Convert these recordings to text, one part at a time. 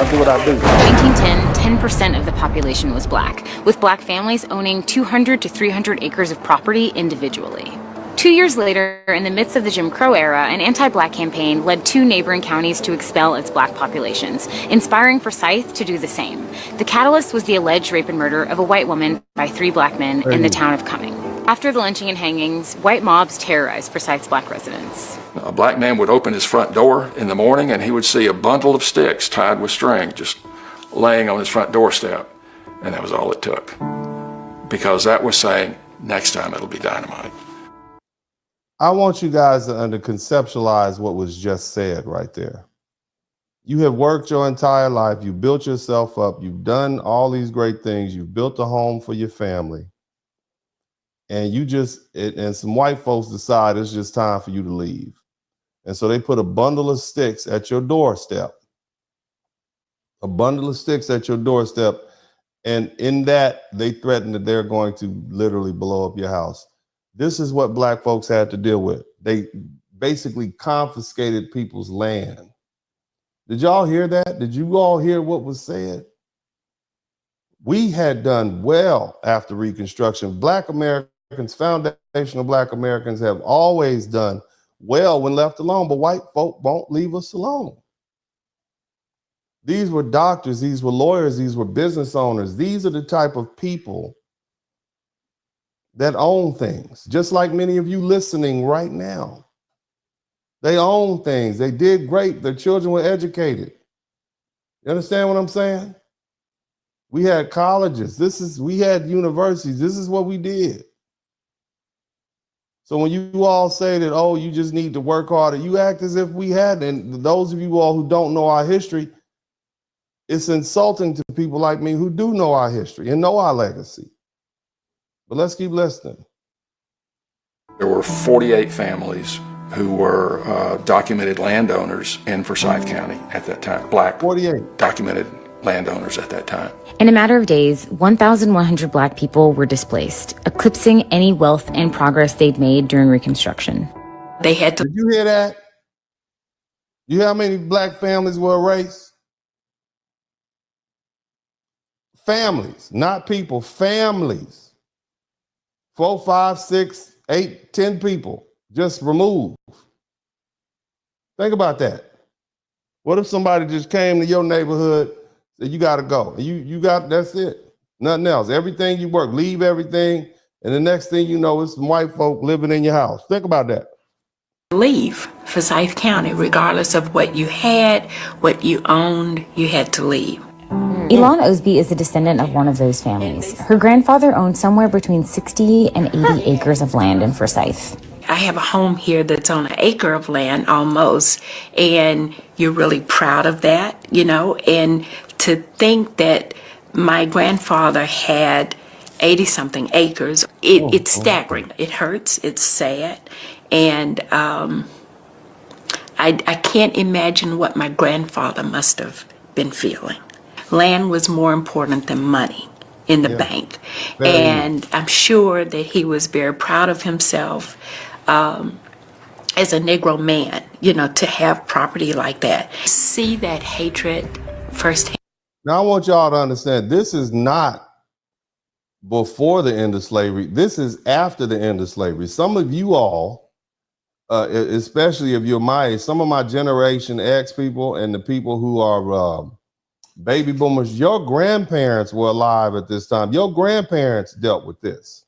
I do what I do. In 1910, 10% of the population was black, with black families owning 200 to 300 acres of property individually. 2 years later, in the midst of the Jim Crow era, an anti-black campaign led 2 neighboring counties to expel its black populations, inspiring Forsyth to do the same. The catalyst was the alleged rape and murder of a white woman by 3 black men in the town of Cumming. After the lynching and hangings, white mobs terrorized Forsyth's black residents. A black man would open his front door in the morning and he would see a bundle of sticks tied with string just laying on his front doorstep. And that was all it took. Because that was saying, next time it'll be dynamite. I want you guys to conceptualize what was just said right there. You have worked your entire life. You built yourself up. You've done all these great things. You've built a home for your family. And and some white folks decide it's just time for you to leave. And so they put a bundle of sticks at your doorstep. A bundle of sticks at your doorstep. And in that, they threaten that they're going to literally blow up your house. This is what black folks had to deal with. They basically confiscated people's land. Did y'all hear that? Did you all hear what was said? We had done well after Reconstruction. Black Americans, foundational black Americans have always done well when left alone, but white folk won't leave us alone. These were doctors, these were lawyers, these were business owners. These are the type of people that own things, just like many of you listening right now. They own things. They did great. Their children were educated. You understand what I'm saying? We had colleges. We had universities. This is what we did. So when you all say that, oh, you just need to work harder, you act as if we hadn't. And those of you all who don't know our history, it's insulting to people like me who do know our history and know our legacy. But let's keep listening. There were 48 families who were documented landowners in Forsyth County at that time. Black 48 documented landowners at that time. In a matter of days, 1,100 black people were displaced, eclipsing any wealth and progress they'd made during Reconstruction. They had to. Did you hear that? You hear how many black families were erased? Families, not people, families. 4, 5, 6, 8, 10 people just removed. Think about that. What if somebody just came to your neighborhood, said you got to go, and you got, that's it, nothing else. Everything you work, leave everything, and the next thing you know, it's some white folk living in your house. Think about that. Leave Forsyth County, regardless of what you had, what you owned, you had to leave. Elon Osby is a descendant of one of those families. Her grandfather owned somewhere between 60 and 80 acres of land in Forsyth. I have a home here that's on an acre of land almost, and you're really proud of that, you know, and to think that my grandfather had 80-something acres, it's staggering. It hurts, it's sad, and I can't imagine what my grandfather must have been feeling. Land was more important than money in the bank. And I'm sure that he was very proud of himself as a Negro man, you know, to have property like that. See that hatred firsthand. Now I want y'all to understand, this is not before the end of slavery. This is after the end of slavery. Some of you all, especially if you're my age, some of my Generation X people and the people who are baby boomers, your grandparents were alive at this time. Your grandparents dealt with this.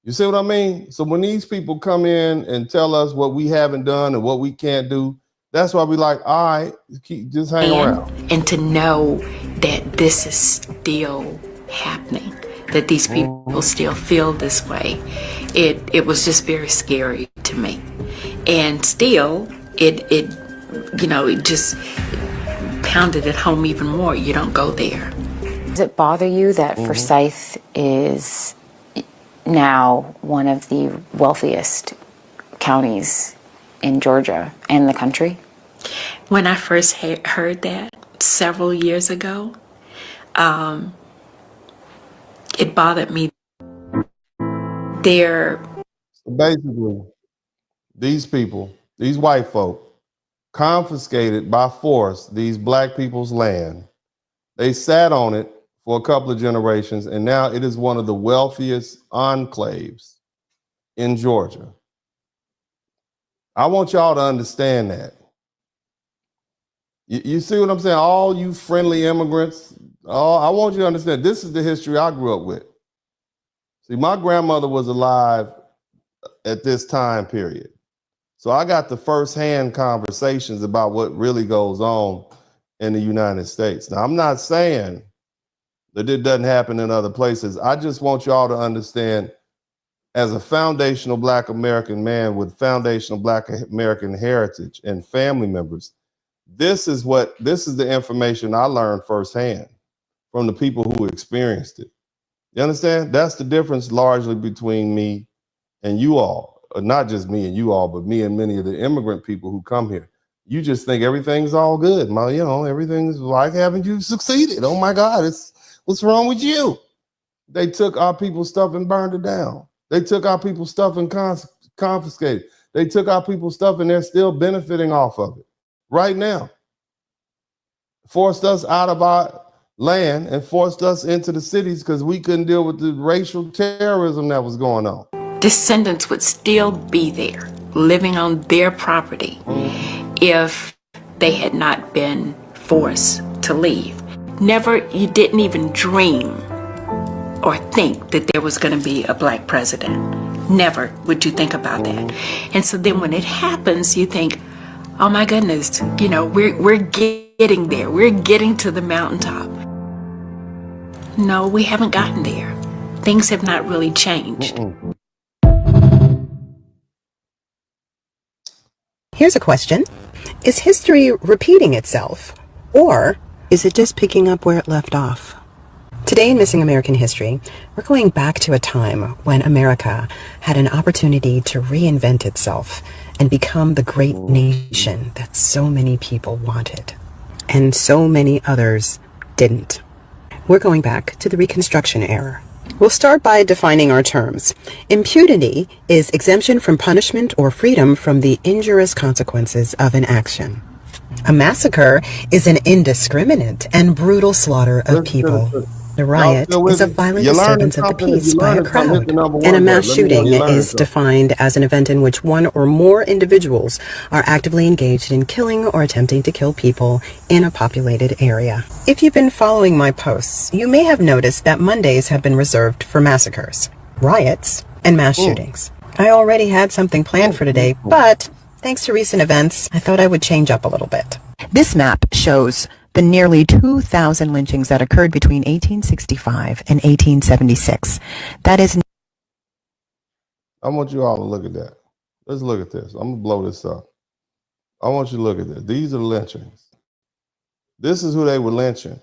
You see what I mean? So when these people come in and tell us what we haven't done and what we can't do, that's why we like, all right, just hang around. And to know that this is still happening, that these people still feel this way, it was just very scary to me. And still, it just pounded it home even more. You don't go there. Does it bother you that Forsyth is now one of the wealthiest counties in Georgia and the country? When I first heard that several years ago, it bothered me. Basically, these people, these white folk, confiscated by force these black people's land. They sat on it for a couple of generations, and now it is one of the wealthiest enclaves in Georgia. I want y'all to understand that. You see what I'm saying? All you friendly immigrants, I want you to understand this is the history I grew up with. See, my grandmother was alive at this time period. So I got the firsthand conversations about what really goes on in the United States. Now, I'm not saying that it doesn't happen in other places. I just want y'all to understand, as a foundational Black American man with foundational Black American heritage and family members, this is the information I learned firsthand from the people who experienced it. You understand? That's the difference largely between me and you all. Not just me and you all, but me and many of the immigrant people who come here. You just think everything's all good. Everything's like, haven't you succeeded? Oh my God, what's wrong with you? They took our people's stuff and burned it down. They took our people's stuff and confiscated. They took our people's stuff and they're still benefiting off of it right now. Forced us out of our land and forced us into the cities because we couldn't deal with the racial terrorism that was going on. Descendants would still be there, living on their property, if they had not been forced to leave. You didn't even dream or think that there was going to be a Black president. Never would you think about that. And so then when it happens, you think, oh my goodness, we're getting there. We're getting to the mountaintop. No, we haven't gotten there. Things have not really changed. Here's a question. Is history repeating itself, or is it just picking up where it left off? Today in Missing American History, we're going back to a time when America had an opportunity to reinvent itself and become the great nation that so many people wanted, and so many others didn't. We're going back to the Reconstruction era. We'll start by defining our terms. Impunity is exemption from punishment or freedom from the injurious consequences of an action. A massacre is an indiscriminate and brutal slaughter of people. A riot is a violent disturbance of the peace by a crowd. And a mass shooting is defined as an event in which one or more individuals are actively engaged in killing or attempting to kill people in a populated area. If you've been following my posts, you may have noticed that Mondays have been reserved for massacres, riots, and mass shootings. I already had something planned for today, but thanks to recent events, I thought I would change up a little bit. This map shows the nearly 2,000 lynchings that occurred between 1865 and 1876. That is... I want you all to look at that. Let's look at this. I'm going to blow this up. I want you to look at this. These are the lynchings. This is who they were lynching.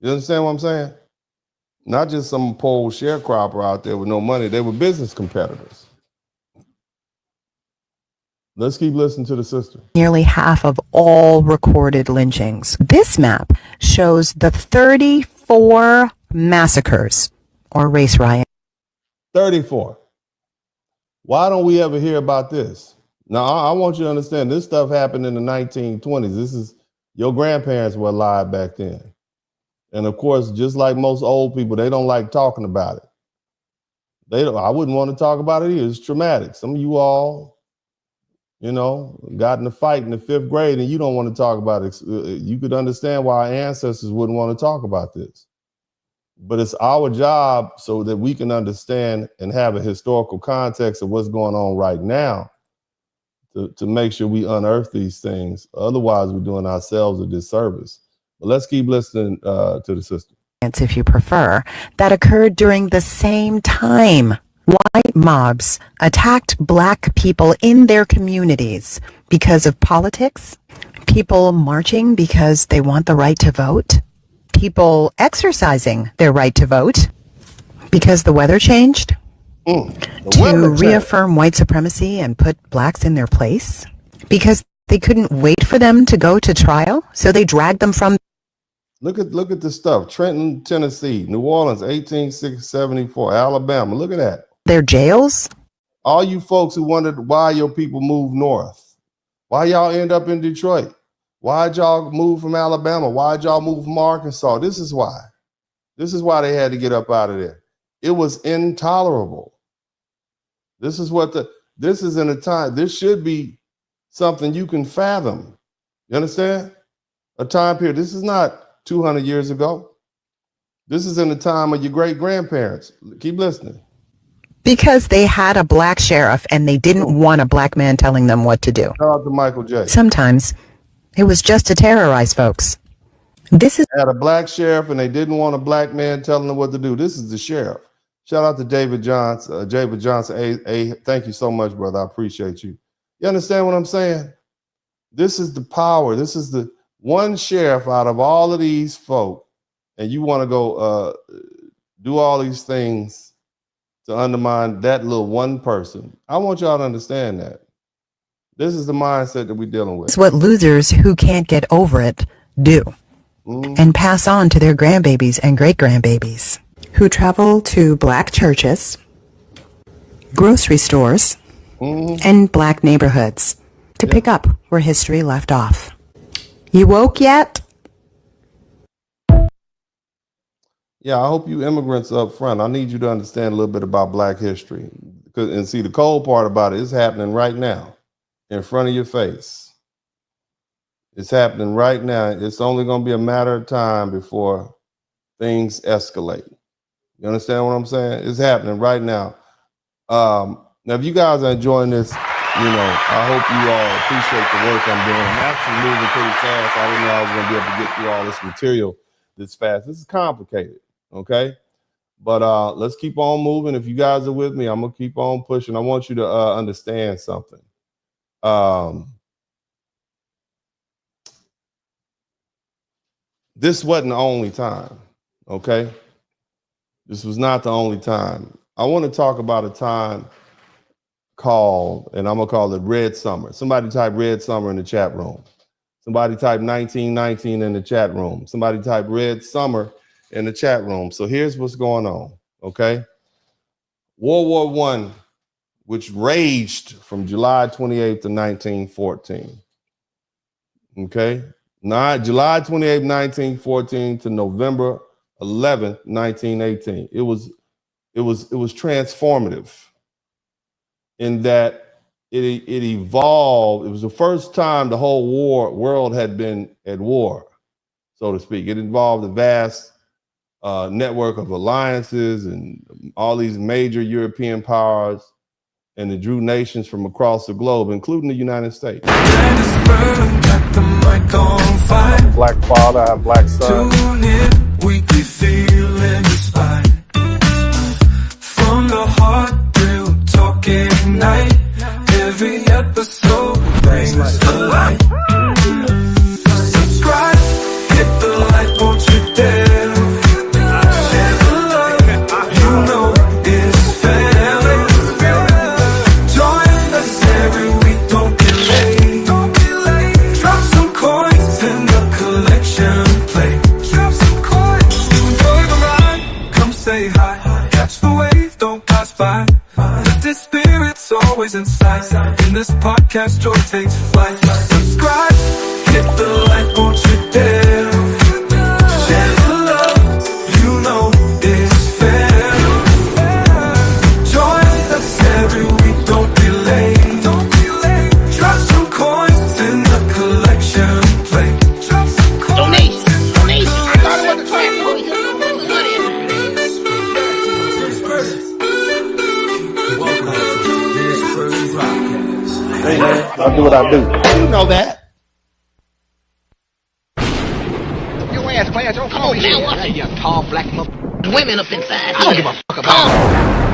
You understand what I'm saying? Not just some poor sharecropper out there with no money. They were business competitors. Let's keep listening to the sister. Nearly half of all recorded lynchings. This map shows the 34 massacres or race riots. 34. Why don't we ever hear about this? Now, I want you to understand this stuff happened in the 1920s. This is, your grandparents were alive back then. And of course, just like most old people, they don't like talking about it. I wouldn't want to talk about it either. It's traumatic. Some of you all, got in a fight in the 5th grade and you don't want to talk about it. You could understand why our ancestors wouldn't want to talk about this. But it's our job so that we can understand and have a historical context of what's going on right now to make sure we unearth these things. Otherwise, we're doing ourselves a disservice. But let's keep listening to the sister. If you prefer, that occurred during the same time. White mobs attacked Black people in their communities because of politics, people marching because they want the right to vote, people exercising their right to vote because the weather changed, to reaffirm white supremacy and put Blacks in their place, because they couldn't wait for them to go to trial, so they dragged them from... Look at the stuff. Trenton, Tennessee, New Orleans, 1874, Alabama. Look at that. Their jails. All you folks who wondered why your people moved north, Why y'all end up in Detroit? Why'd y'all move from Alabama? Why'd y'all move from Arkansas? This is why. This is why they had to get up out of there. It was intolerable. This is in a time, this should be something you can fathom. You understand? A time period. This is not 200 years ago. This is in the time of your great grandparents. Keep listening. Because they had a black sheriff and they didn't want a black man telling them what to do. Shout out to Michael J. Sometimes it was just to terrorize folks. This is had a black sheriff and they didn't want a black man telling them what to do. This is the sheriff. Shout out to David Johnson. David Johnson, thank you so much, brother. I appreciate you. You understand what I'm saying? This is the power. This is the one sheriff out of all of these folk, and you want to go do all these things to undermine that little one person. I want y'all to understand that. This is the mindset that we're dealing with. It's what losers who can't get over it do. And pass on to their grandbabies and great-grandbabies who travel to black churches, grocery stores, and black neighborhoods to pick up where history left off. You woke yet? Yeah, I hope you immigrants up front, I need you to understand a little bit about black history. And see, the cold part about it is happening right now in front of your face. It's happening right now. It's only going to be a matter of time before things escalate. You understand what I'm saying? It's happening right now. Now, if you guys are enjoying this, I hope you all appreciate the work I'm doing. I'm actually moving pretty fast. I didn't know I was going to be able to get through all this material this fast. This is complicated, okay? But let's keep on moving. If you guys are with me, I'm going to keep on pushing. I want you to understand something. This wasn't the only time, okay? This was not the only time. I want to talk about a time called, and I'm going to call it Red Summer. Somebody type Red Summer in the chat room. Somebody type 1919 in the chat room. Somebody type Red Summer in the chat room. So here's what's going on, okay? World War I, which raged from July 28th to 1914, okay? July 28, 1914 to November 11th, 1918. It was transformative in that it evolved. It was the first time the whole world had been at war, so to speak. It involved a vast network of alliances and all these major European powers, and it drew nations from across the globe, including the United States. Black father, I have black son. Tune in, weekly feeling inspired. From the heart, real talk ignite. Every episode brings the light. Subscribe, hit the like, won't you dare. Share the love, you know it's family. Join us every week, don't be late. Drop some coins in the collection plate. Drop some coins, enjoy the ride. Come say hi, catch the wave, don't pass by. Lift its spirits always inside. In this podcast, joy takes flight. Subscribe, hit the like, won't you dare. Share the love, you know it's fair. Join us every week, don't be late. Drop some coins in the collection plate. Drop some coins. Donation. I thought it was a Hey man, I'll do what I do. You know that. Your ass, class, don't come over here. You tall black mother. Women up inside. I don't give a fuck about